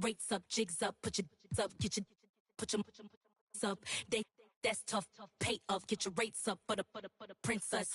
rates up, jigs up, put your up, get your put your up. That's tough, pay up, get your rates up for the princess.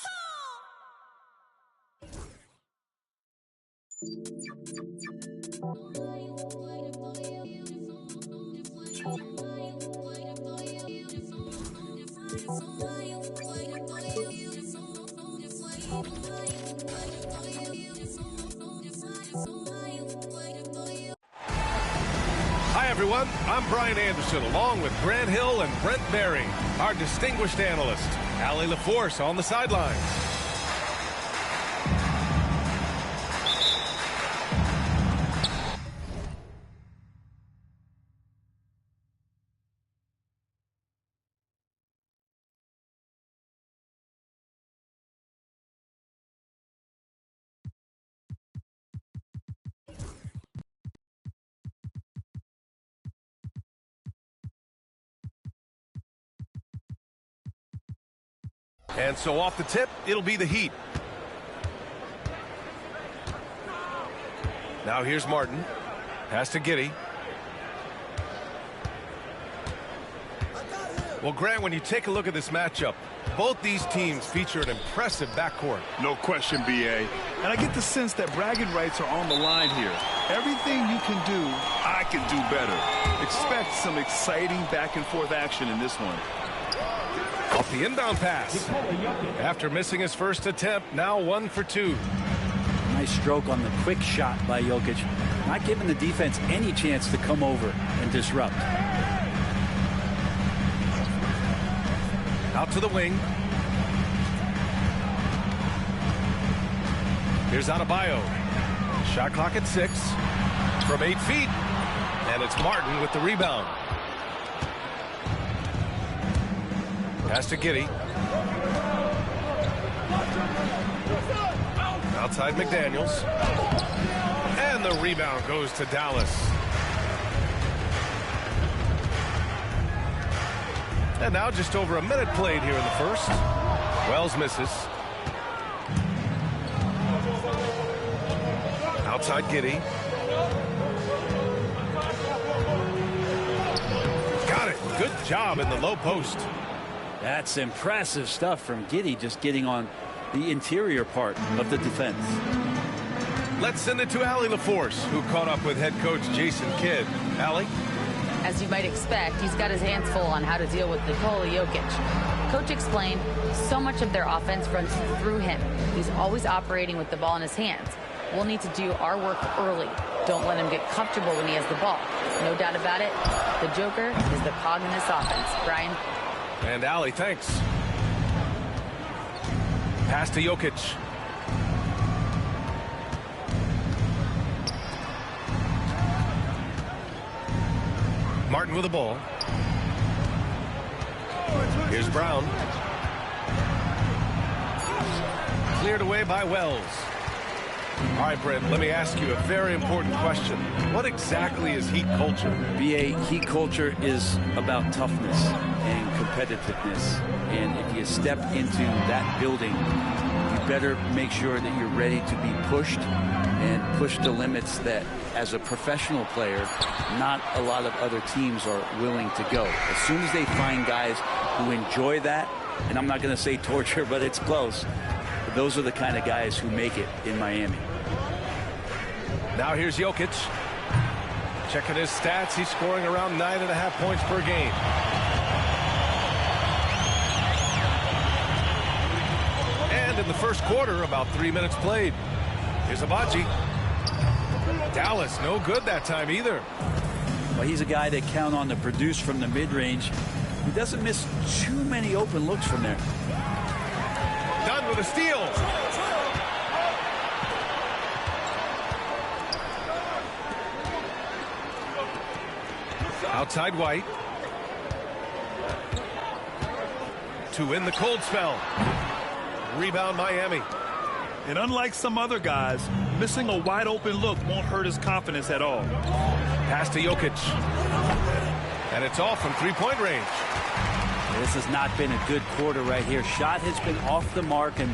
Hi, everyone. I'm Brian Anderson, along with Grant Hill and Brent Berry, our distinguished analyst. Allie LaForce on the sidelines. And so off the tip, it'll be the Heat. Now here's Martin. Pass to Giddey. Well, Grant, when you take a look at this matchup, both these teams feature an impressive backcourt. No question, B.A. And I get the sense that bragging rights are on the line here. Everything you can do, I can do better. Expect some exciting back-and-forth action in this one. Off the inbound pass. After missing his first attempt, now 1 for 2. Nice stroke on the quick shot by Jokic. Not giving the defense any chance to come over and disrupt. Out to the wing. Here's Adebayo. Shot clock at 6. From 8 feet. And it's Martin with the rebound. Pass to Giddey. Outside McDaniels. And the rebound goes to Dallas. And now just over a minute played here in the first. Wells misses. Outside Giddey. Got it. Good job in the low post. That's impressive stuff from Giddey, just getting on the interior part of the defense. Let's send it to Allie LaForce, who caught up with head coach Jason Kidd. Allie? As you might expect, he's got his hands full on how to deal with Nikola Jokic. Coach explained so much of their offense runs through him. He's always operating with the ball in his hands. We'll need to do our work early. Don't let him get comfortable when he has the ball. No doubt about it, the Joker is the cog in this offense. Brian? And Allie, thanks. Pass to Jokic. Martin with the ball. Here's Brown. Cleared away by Wells. All right, Brent, let me ask you a very important question. What exactly is Heat culture? BA, Heat culture is about toughness and competitiveness. And if you step into that building, you better make sure that you're ready to be pushed and push the limits that, as a professional player, not a lot of other teams are willing to go. As soon as they find guys who enjoy that, and I'm not going to say torture, but it's close, but those are the kind of guys who make it in Miami. Now here's Jokic. Checking his stats, he's scoring around 9.5 points per game. And in the first quarter, about 3 minutes played. Here's Abaji. Dallas, no good that time either. Well, he's a guy that count on to produce from the mid-range. He doesn't miss too many open looks from there. Done with a steal. Outside White. To win the cold spell. Rebound Miami. And unlike some other guys, missing a wide open look won't hurt his confidence at all. Pass to Jokic. And it's off from three-point range. This has not been a good quarter right here. Shot has been off the mark, and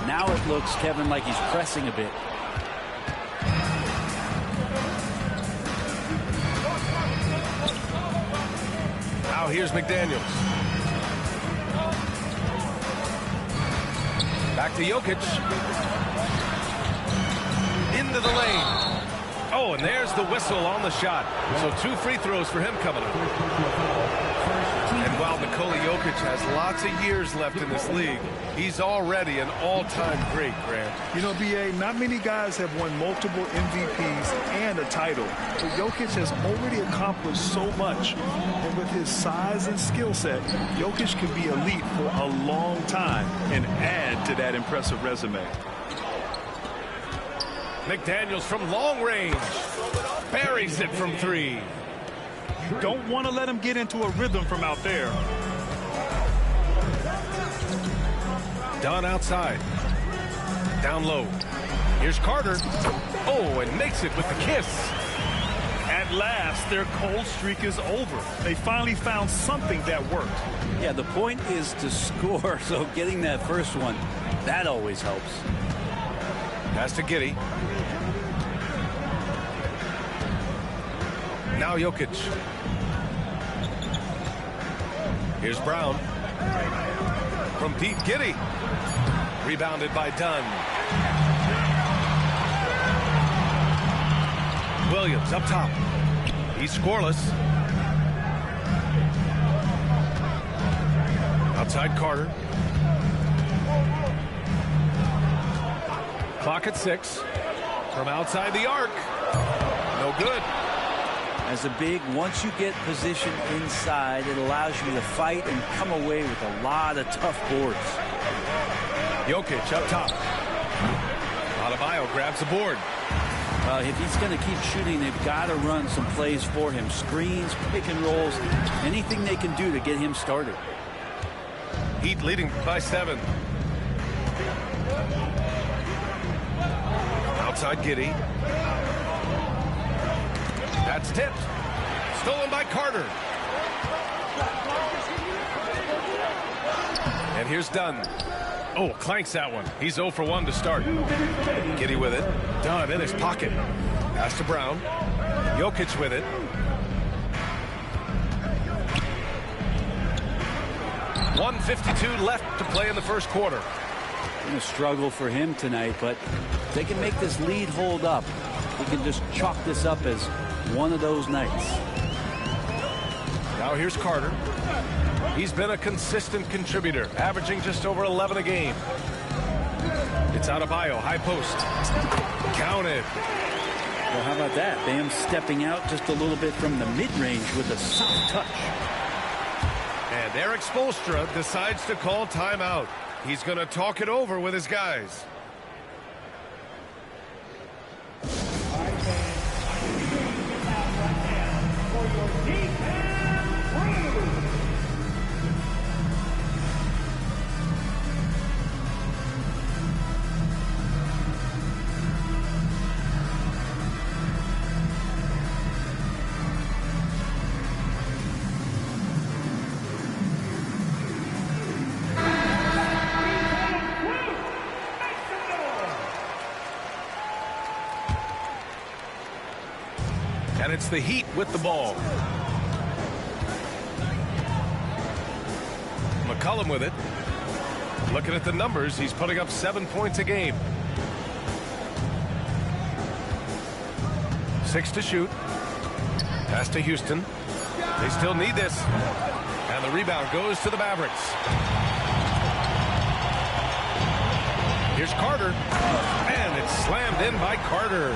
now it looks, Kevin, like he's pressing a bit. here's McDaniels. Back to Jokic. Into the lane. Oh, and there's the whistle on the shot. So 2 free throws for him coming up. And while Nikola Jokic has lots of years left in this league, he's already an all-time great, Grant. You know, B.A., not many guys have won multiple MVPs and a title. But Jokic has already accomplished so much. And with his size and skill set, Jokic can be elite for a long time and add to that impressive resume. McDaniels from long range. Buries it from 3. You don't want to let him get into a rhythm from out there. Dunn outside. Down low. Here's Carter. Oh, and makes it with the kiss. At last, their cold streak is over. They finally found something that worked. Yeah, the point is to score, so getting that first one, that always helps. Pass to Giddey. Now Jokic. Here's Brown. From deep, Giddey. Rebounded by Dunn. Williams up top. He's scoreless. Outside Carter. Clock at 6. From outside the arc. No good. As a big, once you get position inside, it allows you to fight and come away with a lot of tough boards. Jokic up top. Adebayo grabs the board. If he's going to keep shooting, they've got to run some plays for him. Screens, pick and rolls, anything they can do to get him started. Heat leading by 7. Outside Giddey. That's tipped. Stolen by Carter. And here's Dunn. Oh, clanks that one. He's 0 for 1 to start. Giddey with it. Dunn in his pocket. Pass to Brown. Jokic with it. .152 left to play in the first quarter. A struggle for him tonight, but if they can make this lead hold up, we can just chalk this up as one of those nights. Now here's Carter. He's been a consistent contributor, averaging just over 11 a game. It's Adebayo, high post. Counted. Well, how about that? Bam stepping out just a little bit from the mid-range with a soft touch. And Eric Spoelstra decides to call timeout. He's going to talk it over with his guys. And it's the Heat with the ball. McCollum with it. Looking at the numbers, he's putting up 7 points a game. 6 to shoot. Pass to Houston. They still need this. And the rebound goes to the Mavericks. Here's Carter. And it's slammed in by Carter.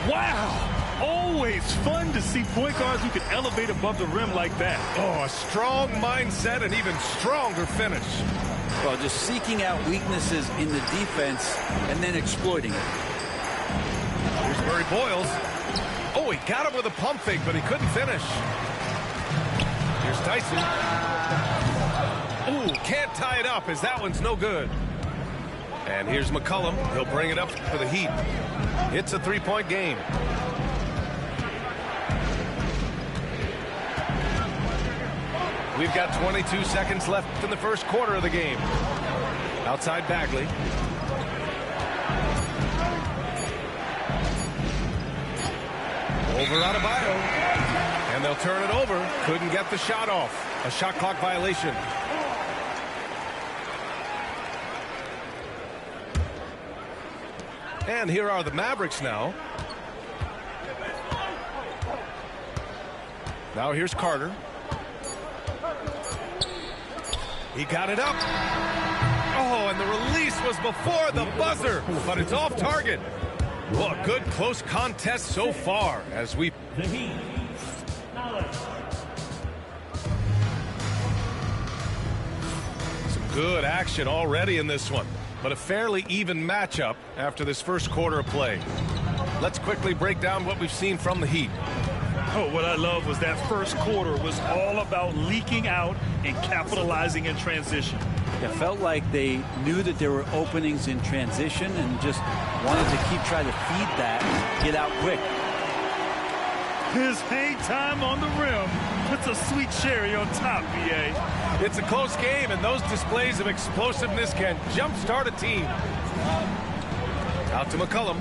Wow! Always fun to see point guards who can elevate above the rim like that. Oh, a strong mindset and even stronger finish. Well, just seeking out weaknesses in the defense and then exploiting it. Here's Murray Boyles. Oh, he got him with a pump fake, but he couldn't finish. Here's Tyson. Ooh, can't tie it up as that one's no good. And here's McCollum. He'll bring it up for the Heat. It's a 3-point game. We've got 22 seconds left in the first quarter of the game. Outside Bagley. Over Adebayo. And And they'll turn it over. Couldn't get the shot off. A shot clock violation. And here are the Mavericks now. Now here's Carter. He got it up. Oh, and the release was before the buzzer, but it's off target. Well, a good close contest so far as we... Some good action already in this one, but a fairly even matchup after this first quarter of play. Let's quickly break down what we've seen from the Heat. Oh, what I love was that first quarter was all about leaking out and capitalizing in transition. It felt like they knew that there were openings in transition and just wanted to keep trying to feed that, get out quick. His hang time on the rim puts a sweet cherry on top, BA. It's a close game, and those displays of explosiveness can jumpstart a team. Out to McCollum.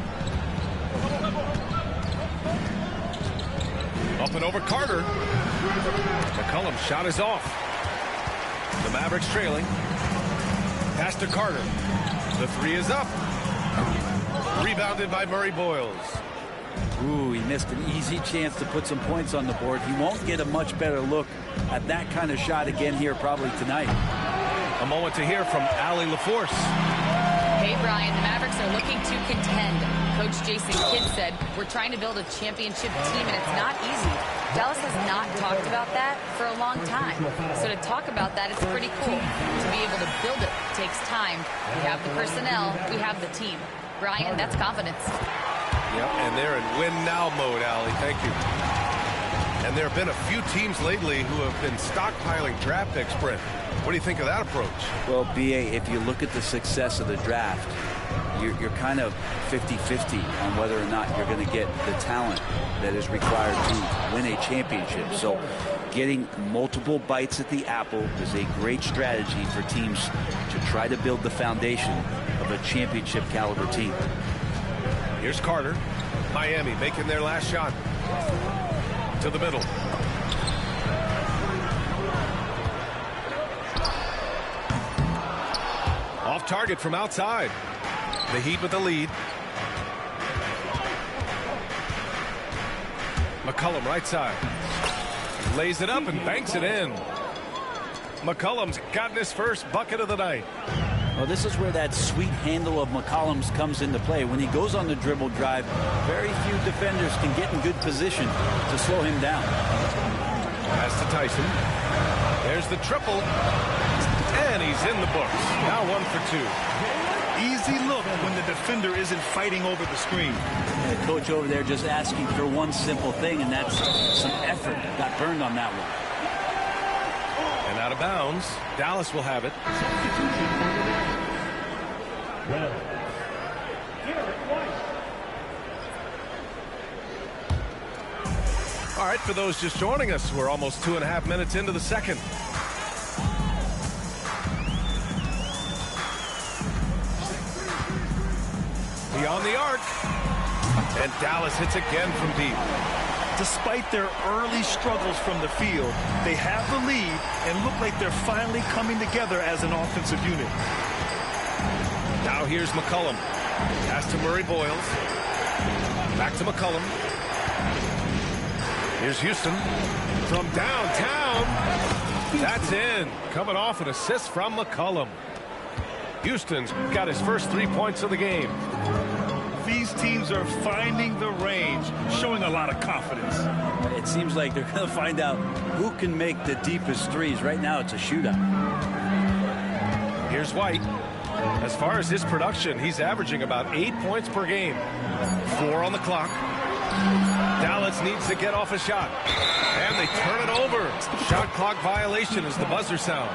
Up and over Carter. McCollum's shot is off. The Mavericks trailing. Pass to Carter. The three is up. Rebounded by Murray Boyles. Ooh, he missed an easy chance to put some points on the board. He won't get a much better look at that kind of shot again here probably tonight. A moment to hear from Allie LaForce. Hey, Brian, the Mavericks are looking to contend. Coach Jason Kidd said, we're trying to build a championship team, and it's not easy. Dallas has not talked about that for a long time. So to talk about that, it's pretty cool. To be able to build it takes time. We have the personnel. We have the team. Brian, that's confidence. Yep, and they're in win-now mode, Allie. Thank you. And there have been a few teams lately who have been stockpiling draft picks, Brent. What do you think of that approach? Well, B.A., if you look at the success of the draft, you're kind of 50-50 on whether or not you're going to get the talent that is required to win a championship. So getting multiple bites at the apple is a great strategy for teams to try to build the foundation of a championship caliber team. Here's Carter. Miami making their last shot. To the middle. Off target from outside. The Heat with the lead. McCollum right side. Lays it up and banks it in. McCollum's gotten his first bucket of the night. Well, this is where that sweet handle of McCollum's comes into play. When he goes on the dribble drive, very few defenders can get in good position to slow him down. Pass to Tyson. There's the triple. And he's in the books. Now 1 for 2. Easy look when the defender isn't fighting over the screen. And the coach over there just asking for one simple thing, and that's some effort. Got burned on that one. And out of bounds. Dallas will have it. All right, for those just joining us, we're almost 2.5 minutes into the second. Beyond the arc. And Dallas hits again from deep. Despite their early struggles from the field, they have the lead and look like they're finally coming together as an offensive unit. Now here's McCollum. Pass to Murray Boyles. Back to McCollum. Here's Houston from downtown. That's in. Coming off an assist from McCollum. Houston's got his first 3 points of the game. These teams are finding the range, showing a lot of confidence. It seems like they're going to find out who can make the deepest threes. Right now, it's a shootout. Here's White. As far as his production, he's averaging about 8 points per game. 4 on the clock. Dallas needs to get off a shot. And they turn it over. Shot clock violation as the buzzer sounds.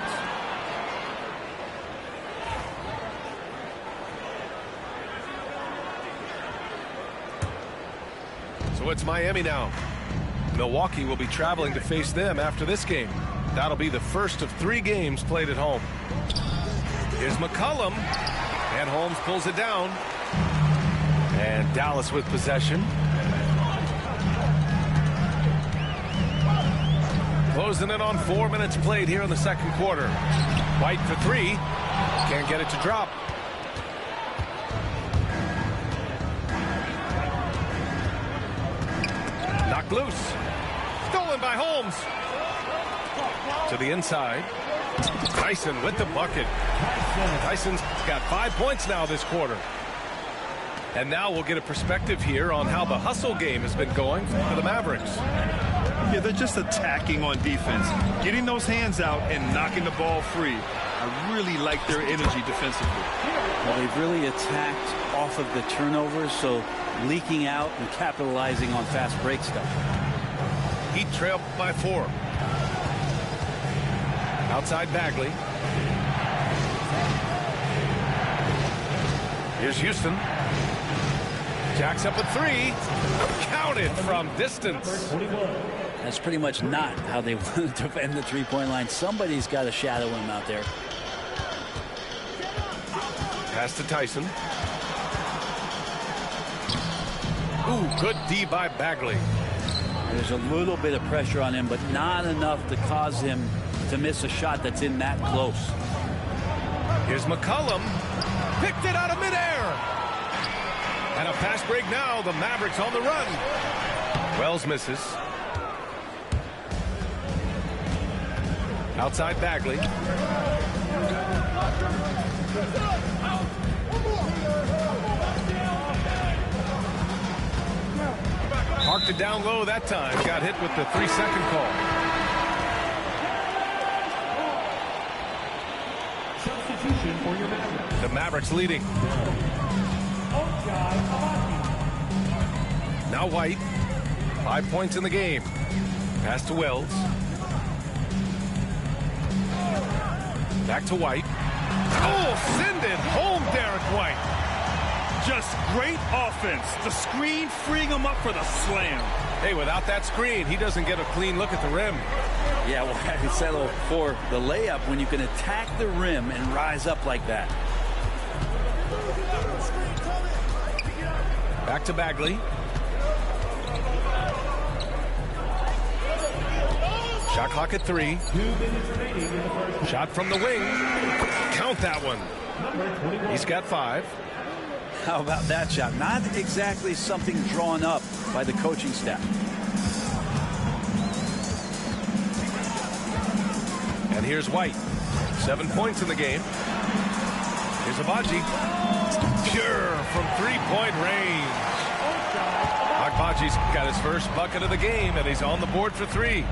So it's Miami now. Milwaukee will be traveling to face them after this game. That'll be the first of 3 games played at home. Here's McCollum. And Holmes pulls it down. And Dallas with possession. Closing in on 4 minutes played here in the second quarter. White for three. Can't get it to drop. Knocked loose. Stolen by Holmes. To the inside. Tyson with the bucket. Tyson's got 5 points now this quarter. And now we'll get a perspective here on how the hustle game has been going for the Mavericks. Yeah, they're just attacking on defense, getting those hands out and knocking the ball free. I really like their energy defensively. Well, they've really attacked off of the turnovers, so leaking out and capitalizing on fast break stuff. Heat trail by 4. Outside Bagley. Here's Houston. Jacks up at 3. Counted from distance. That's pretty much not how they want to defend the three-point line. Somebody's got to shadow him out there. Pass to Tyson. Ooh, good D by Bagley. There's a little bit of pressure on him, but not enough to cause him to miss a shot that's in that close. Here's McCollum. Picked it out of midair. And a fast break now. The Mavericks on the run. Wells misses. Outside Bagley. Parked it down low that time. Got hit with the 3-second call. Substitution for your Mavericks. The Mavericks leading. Now White. 5 points in the game. Pass to Wells. Back to White. Oh, send it home, Derek White. Just great offense. The screen freeing him up for the slam. Hey, without that screen, he doesn't get a clean look at the rim. Yeah, well, I can settle for the layup when you can attack the rim and rise up like that. Back to Bagley. Shot clock at 3. 2 minutes remaining in the first. Shot from the wing. Count that one. Number 21. He's got 5. How about that shot? Not exactly something drawn up by the coaching staff. And here's White. 7 points in the game. Here's Abaji. Pure from 3-point range. Agbaji's got his first bucket of the game, and he's on the board for 3.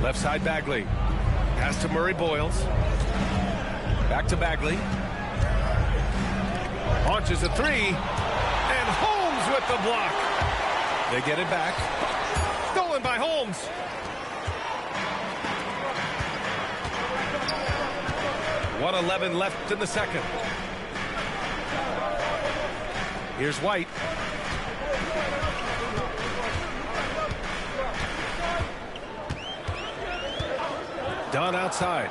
Left side Bagley. Pass to Murray Boyles. Back to Bagley. Launches a 3. And Holmes with the block. They get it back. Stolen by Holmes. .111 left in the second. Here's White. Dunn outside.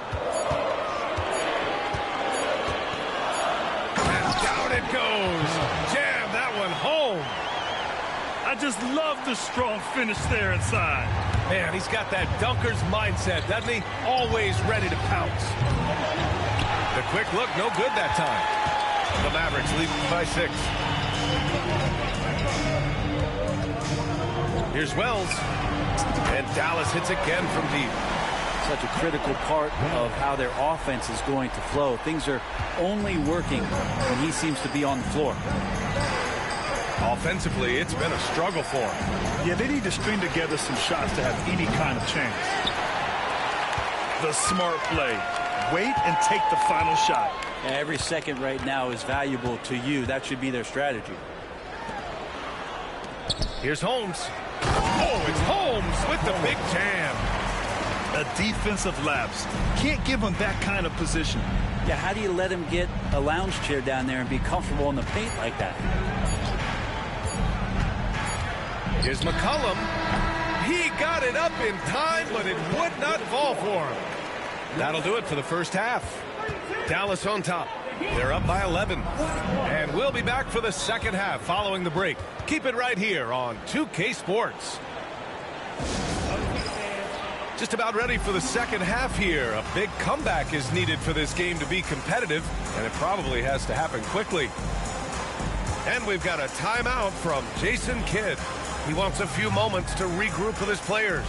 And down it goes. Jam that one home. I just love the strong finish there inside. Man, he's got that dunker's mindset, doesn't he? Always ready to pounce. The quick look, no good that time. The Mavericks lead by 6. Here's Wells. And Dallas hits again from deep. Such a critical part of how their offense is going to flow. Things are only working when he seems to be on the floor. Offensively, it's been a struggle for him. Yeah, they need to string together some shots to have any kind of chance. The smart play. Wait and take the final shot. Every second right now is valuable to you. That should be their strategy. Here's Holmes. Oh, it's Holmes with the big jam. A defensive lapse. Can't give him that kind of position. Yeah, how do you let him get a lounge chair down there and be comfortable in the paint like that? Here's McCollum. He got it up in time, but it would not fall for him. That'll do it for the first half. Dallas on top. They're up by 11. And we'll be back for the second half following the break. Keep it right here on 2K Sports. Just about ready for the second half here. A big comeback is needed for this game to be competitive, and it probably has to happen quickly. And we've got a timeout from Jason Kidd. He wants a few moments to regroup with his players.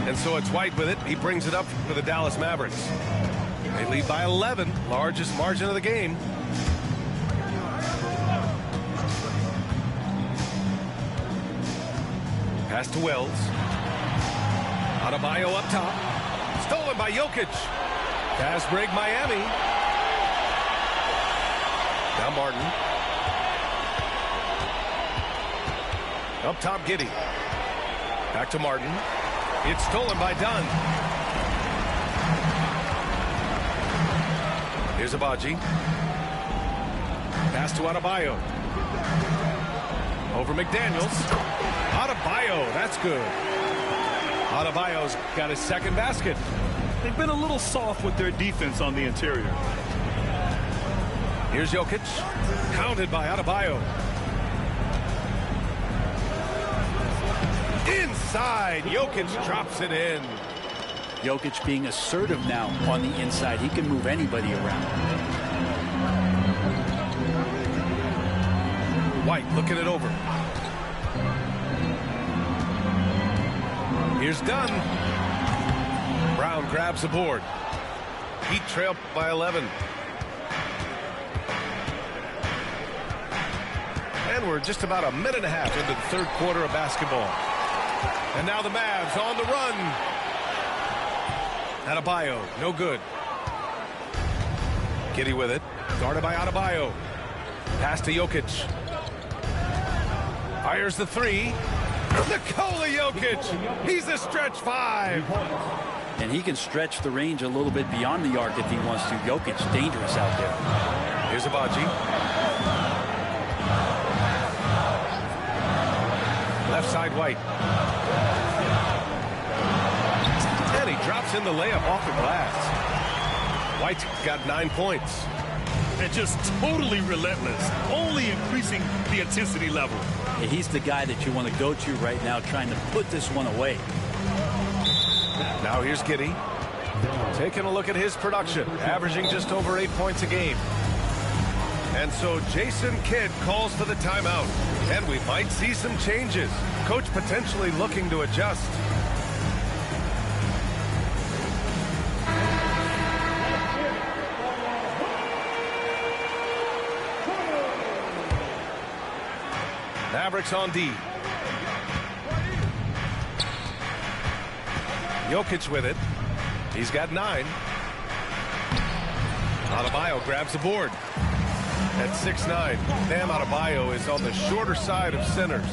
And so it's White with it. He brings it up for the Dallas Mavericks. They lead by 11, largest margin of the game. Pass to Wells. Adebayo up top. Stolen by Jokic. Fast break Miami. Now Martin. Up top Giddey. Back to Martin. It's stolen by Dunn. Here's Abaji. Pass to Adebayo. Over McDaniels. Adebayo, that's good. Adebayo's got his second basket. They've been a little soft with their defense on the interior. Here's Jokic. Counted by Adebayo. Inside, Jokic drops it in. Jokic being assertive now on the inside. He can move anybody around. White looking it over. Here's Dunn. Brown grabs the board. Heat trail by 11. And we're just about a minute and a half into the third quarter of basketball. And now the Mavs on the run. Adebayo, no good. Giddey with it. Guarded by Adebayo. Pass to Jokic. Fires the three. Nikola Jokic. He's a stretch five. And he can stretch the range a little bit beyond the arc if he wants to. Jokic, dangerous out there. Here's Abaji. Left side White. And he drops in the layup off the glass. White's got 9 points. And just totally relentless, only increasing the intensity level. Yeah, he's the guy that you want to go to right now, trying to put this one away. Now here's Giddey. Taking a look at his production, averaging just over 8 points a game. And so Jason Kidd calls for the timeout. And we might see some changes. Coach potentially looking to adjust. Mavericks on D. Jokic with it. He's got 9. Adebayo grabs the board. At 6'9", Bam Adebayo is on the shorter side of centers.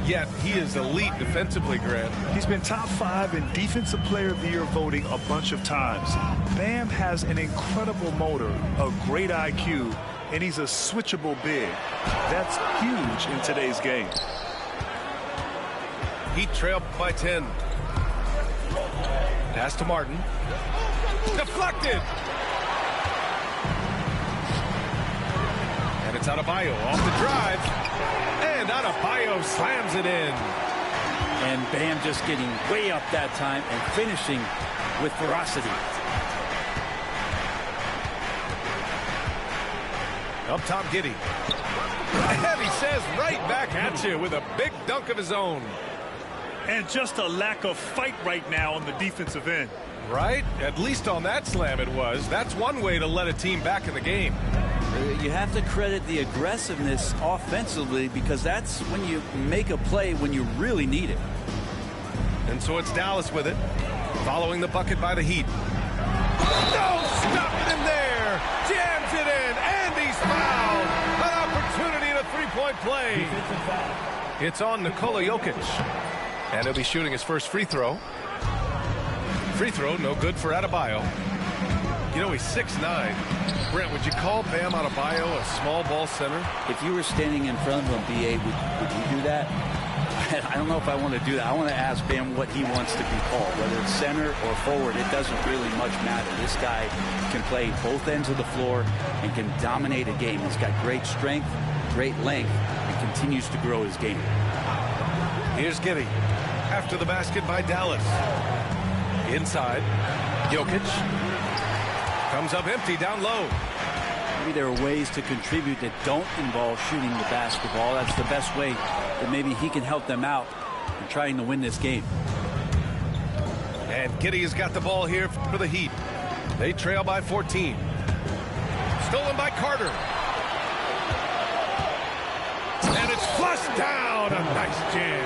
Yet he is elite defensively, Grant. He's been top 5 in Defensive Player of the Year voting a bunch of times. Bam has an incredible motor, a great IQ, and he's a switchable big. That's huge in today's game. Heat trail by 10. Pass to Martin. Deflected. And it's Adebayo off the drive. And Adebayo slams it in. And Bam just getting way up that time and finishing with ferocity. Up top, Giddey. And he says right back at you with a big dunk of his own. And just a lack of fight right now on the defensive end. Right? At least on that slam it was. That's one way to let a team back in the game. You have to credit the aggressiveness offensively, because that's when you make a play when you really need it. And so it's Dallas with it, following the bucket by the Heat. No, stop it in there. Jams it in, and he's fouled. An opportunity in a three-point play. It's on Nikola Jokic. And he'll be shooting his first free throw. Free throw, no good for Adebayo. You know, he's 6'9". Brent, would you call Bam Adebayo a small ball center? If you were standing in front of him, B.A., would you do that? I don't know if I want to do that. I want to ask Bam what he wants to be called, whether it's center or forward. It doesn't really much matter. This guy can play both ends of the floor and can dominate a game. He's got great strength, great length, and continues to grow his game. Here's Giddey after the basket by Dallas. Inside, Jokic comes up empty down low. Maybe there are ways to contribute that don't involve shooting the basketball. That's the best way that maybe he can help them out in trying to win this game. And Giddey has got the ball here for the Heat. They trail by 14. Stolen by Carter. And it's flushed down. A nice jam.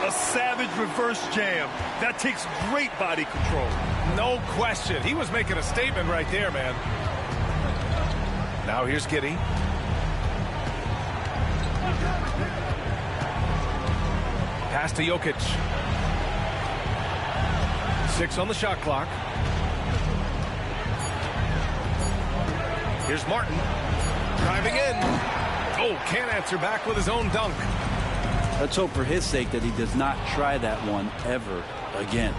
A savage reverse jam. That takes great body control. No question. He was making a statement right there, man. Now here's Giddey. Pass to Jokic. 6 on the shot clock. Here's Martin. Driving in. Oh, can't answer back with his own dunk. Let's hope for his sake that he does not try that one ever again.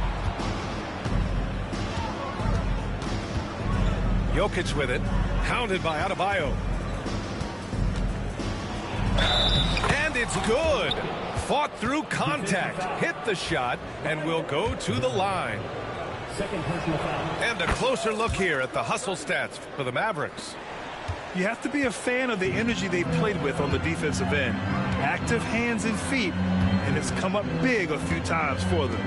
Jokic with it. Hounded by Adebayo. And it's good. Fought through contact. Hit the shot and will go to the line. Second personal foul. And a closer look here at the hustle stats for the Mavericks. You have to be a fan of the energy they played with on the defensive end. Active hands and feet, and it's come up big a few times for them.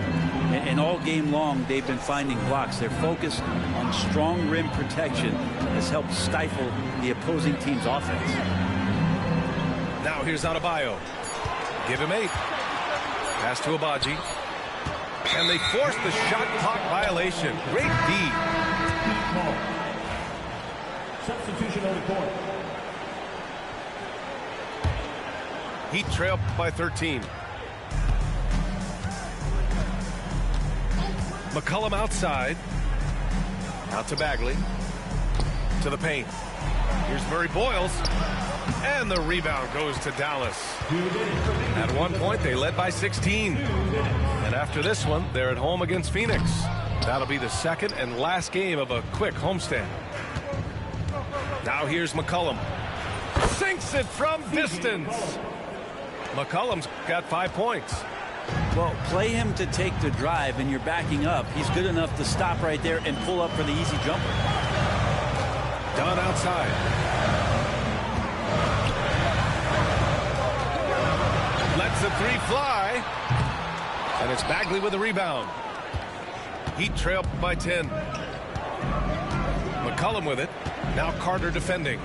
And all game long, they've been finding blocks. Their focus on strong rim protection has helped stifle the opposing team's offense. Now here's Adebayo. Give him 8. Pass to Abaji. And they force the shot clock violation. Great D. Substitution on the court. Heat trail by 13. McCollum outside. Out to Bagley. To the paint. Here's Murray Boyles. And the rebound goes to Dallas. At one point, they led by 16. And after this one, they're at home against Phoenix. That'll be the second and last game of a quick homestand. Now here's McCollum. Sinks it from distance. McCollum's got 5 points. Well, play him to take the drive, and you're backing up. He's good enough to stop right there and pull up for the easy jumper. Done outside. Lets the 3 fly. And it's Bagley with the rebound. Heat trail by 10. McCollum with it. Now Carter defending.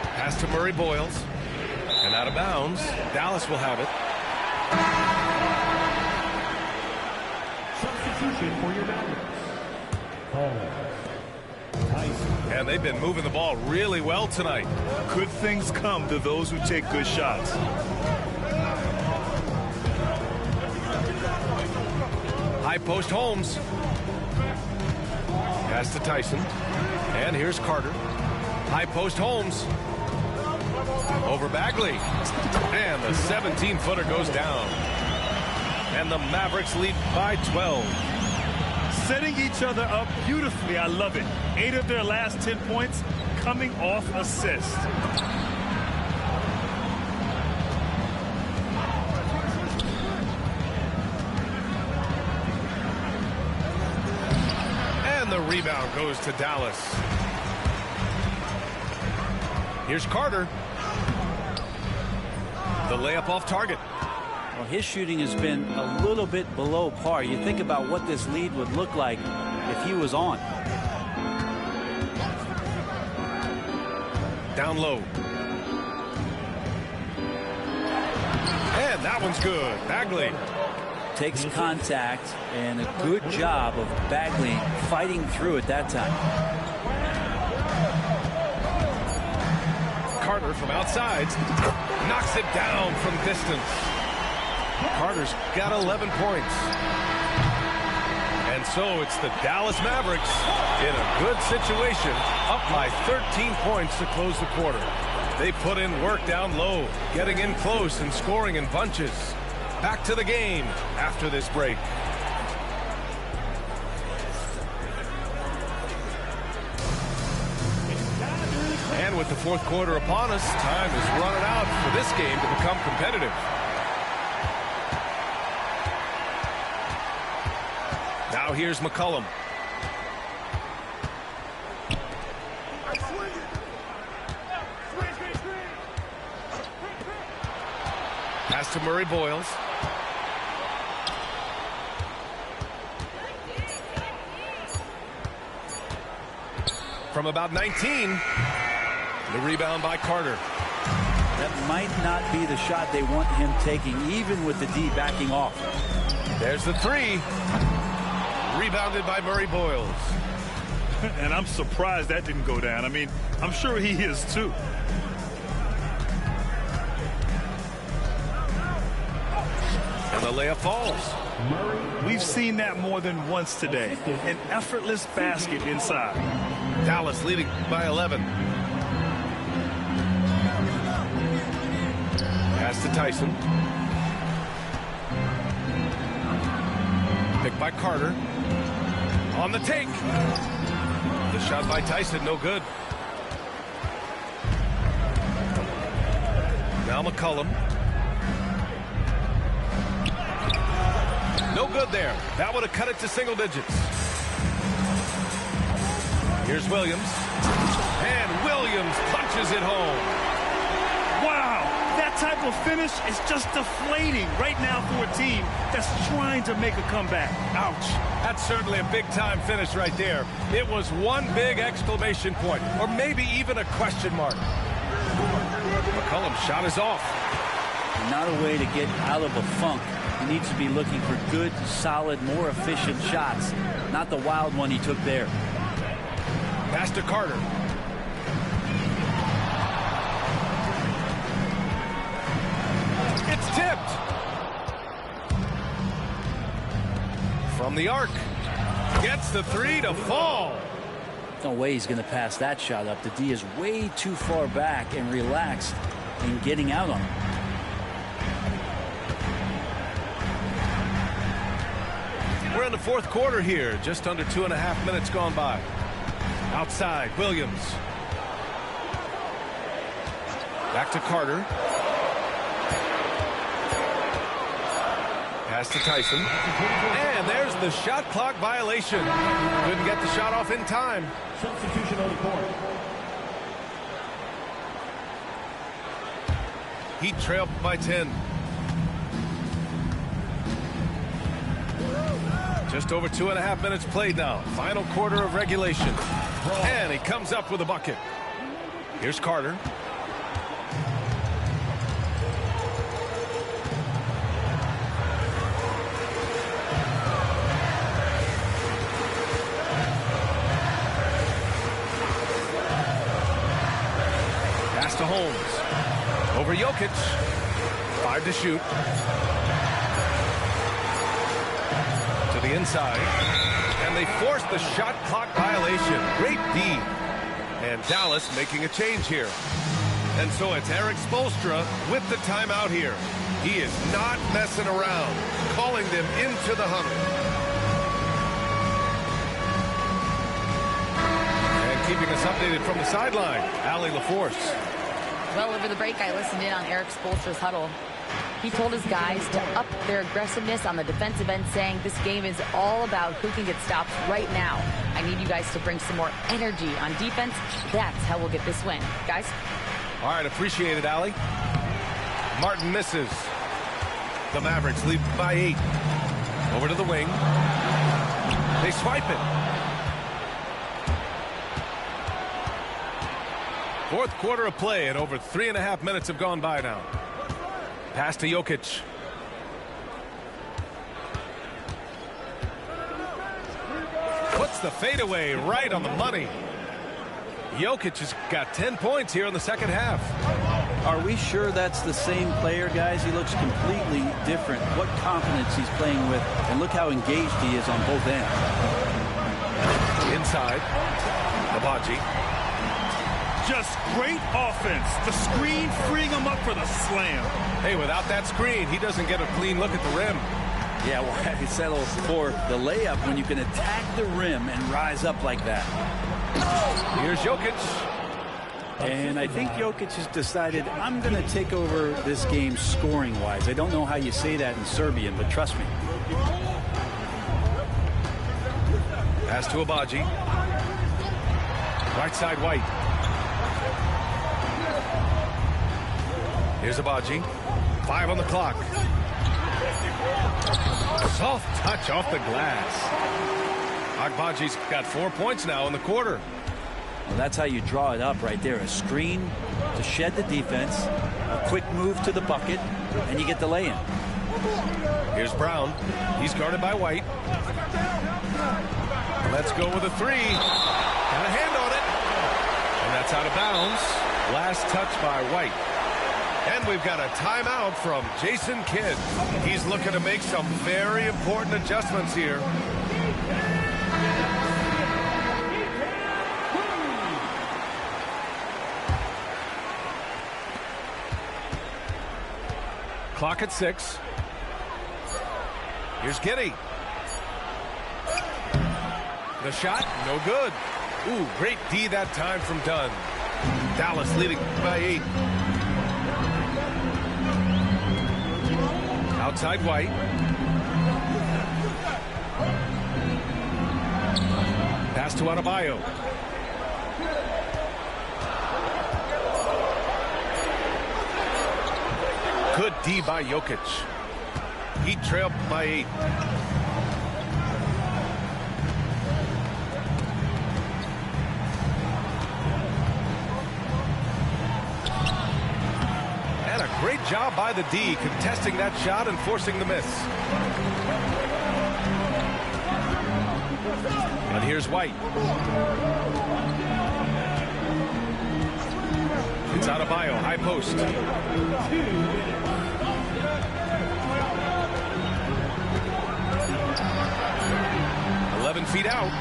Pass to Murray Boyles. And out of bounds. Dallas will have it. Substitution for your Mavericks. And they've been moving the ball really well tonight. Good things come to those who take good shots. High post Holmes. Pass to Tyson. And here's Carter. High post Holmes. Over Bagley. And the 17-footer goes down. And the Mavericks lead by 12. Setting each other up beautifully. I love it. 8 of their last 10 points coming off assist. And the rebound goes to Dallas. Here's Carter. The layup off target. Well, his shooting has been a little bit below par. You think about what this lead would look like if he was on. Down low. And that one's good. Bagley. Takes contact, and a good job of Bagley fighting through at that time. Carter from outside knocks it down from distance. Carter's got 11 points. And so it's the Dallas Mavericks in a good situation, up by 13 points to close the quarter. They put in work down low, getting in close and scoring in bunches. Back to the game after this break. And with the fourth quarter upon us, time is running out for this game to become competitive. Now here's McCollum. Pass to Murray Boyles. From about 19. The rebound by Carter. That might not be the shot they want him taking, even with the D backing off. There's the three. Rebounded by Murray Boyles. And I'm surprised that didn't go down. I mean, I'm sure he is too. And the layup falls. We've seen that more than once today. An effortless basket inside. Dallas leading by 11. Pass to Tyson. Picked by Carter. On the take. The shot by Tyson, no good. Now McCollum. No good there. That would have cut it to single digits. Here's Williams. And Williams punches it home. Wow, that type of finish is just deflating right now for a team that's trying to make a comeback. Ouch. That's certainly a big-time finish right there. It was one big exclamation point, or maybe even a question mark. McCollum's shot is off. Not a way to get out of a funk. He needs to be looking for good, solid, more efficient shots, not the wild one he took there. Pass to Carter. It's tipped. From the arc. Gets the three to fall. No way he's going to pass that shot up. The D is way too far back and relaxed in getting out on him. We're in the fourth quarter here. Just under 2.5 minutes gone by. Outside, Williams. Back to Carter. Pass to Tyson. And there's the shot clock violation. Couldn't get the shot off in time. Substitution on the court. Heat trailed by 10. Just over 2.5 minutes played now. Final quarter of regulation. And he comes up with a bucket. Here's Carter. Pass to Holmes. Over Jokic. 5 to shoot. To the inside. And they force the shot clock violation. Great D. And Dallas making a change here. And so it's Eric Spoelstra with the timeout here. He is not messing around. Calling them into the huddle. And keeping us updated from the sideline, Allie LaForce. Well, over the break, I listened in on Eric Spoelstra's huddle. He told his guys to up their aggressiveness on the defensive end, saying this game is all about who can get stops right now. I need you guys to bring some more energy on defense. That's how we'll get this win. Guys? All right, appreciate it, Allie. Martin misses. The Mavericks lead by 8. Over to the wing. They swipe it. Fourth quarter of play, and over 3.5 minutes have gone by now. Pass to Jokic. Puts the fadeaway right on the money. Jokic has got 10 points here in the second half. Are we sure that's the same player, guys? He looks completely different. What confidence he's playing with, and look how engaged he is on both ends. Inside, Abaji. Just great offense. The screen freeing him up for the slam. Hey, without that screen, he doesn't get a clean look at the rim. Yeah, well, he settles for the layup when you can attack the rim and rise up like that. Here's Jokic. And I think Jokic has decided, I'm going to take over this game scoring-wise. I don't know how you say that in Serbian, but trust me. Pass to Abaji. Right side, White. Here's Abaji. 5 on the clock. Soft touch off the glass. Agbaji's got 4 points now in the quarter. Well, that's how you draw it up right there. A screen to shed the defense, a quick move to the bucket, and you get the lay-in. Here's Brown. He's guarded by White. Let's go with a 3. Got a hand on it. And that's out of bounds. Last touch by White. And we've got a timeout from Jason Kidd. He's looking to make some very important adjustments here. Clock at 6. Here's Giddey. The shot, no good. Ooh, great D that time from Dunn. Dallas leading by 8. Outside White. Pass to Adebayo. Good D by Jokic. He trailed by 8. And a great job by the D, contesting that shot and forcing the miss. And here's White. It's Adebayo, high post. 11 feet out.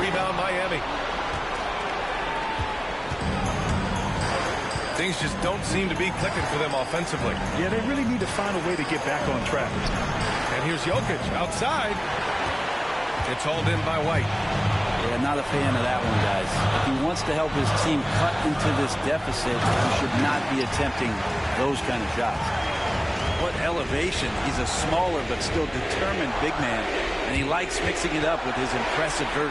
Rebound Miami. Things just don't seem to be clicking for them offensively. Yeah, they really need to find a way to get back on track. And here's Jokic outside. It's hauled in by White. Yeah, not a fan of that one, guys. If he wants to help his team cut into this deficit, he should not be attempting those kind of shots. What elevation. He's a smaller but still determined big man, and he likes mixing it up with his impressive vert.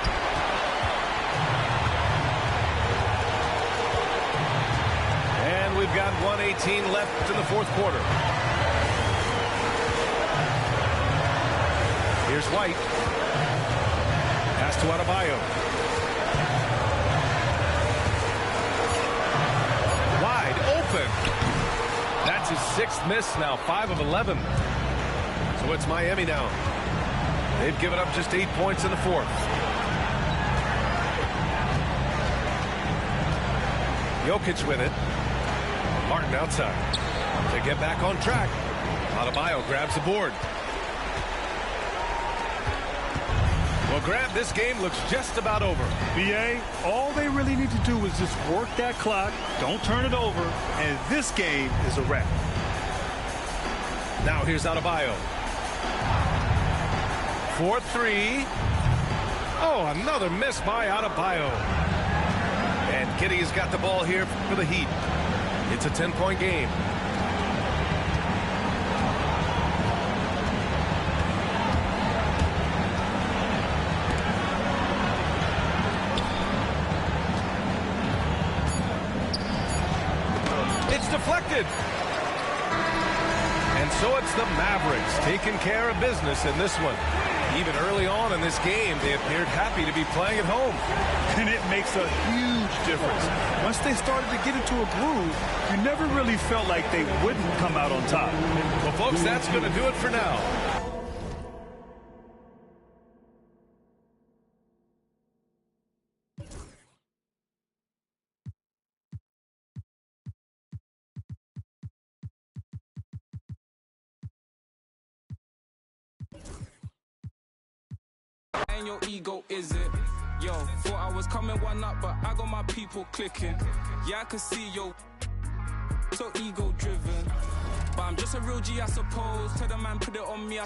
And we've got 1:18 left in the fourth quarter. Here's White. Pass to Adebayo. Wide open. That's his 6th miss now, 5 of 11. So it's Miami now. They've given up just 8 points in the fourth. Jokic with it. Martin outside. To get back on track. Adebayo grabs the board. Well, Grant, this game looks just about over. BA, all they really need to do is just work that clock, don't turn it over, and this game is a wrap. Now here's Adebayo. 4-3. Oh, another miss by Adebayo. And Giddey has got the ball here for the Heat. It's a 10-point game. Deflected. And so it's the Mavericks taking care of business in this one. Even early on in this game, they appeared happy to be playing at home. And it makes a huge difference. Once they started to get into a groove, you never really felt like they wouldn't come out on top. Well, folks, that's going to do it for now. And your ego is it? Yo, thought I was coming one up, but I got my people clicking. Yeah, I can see, yo, so ego driven. But I'm just a real G, I suppose. Tell the man, put it on me,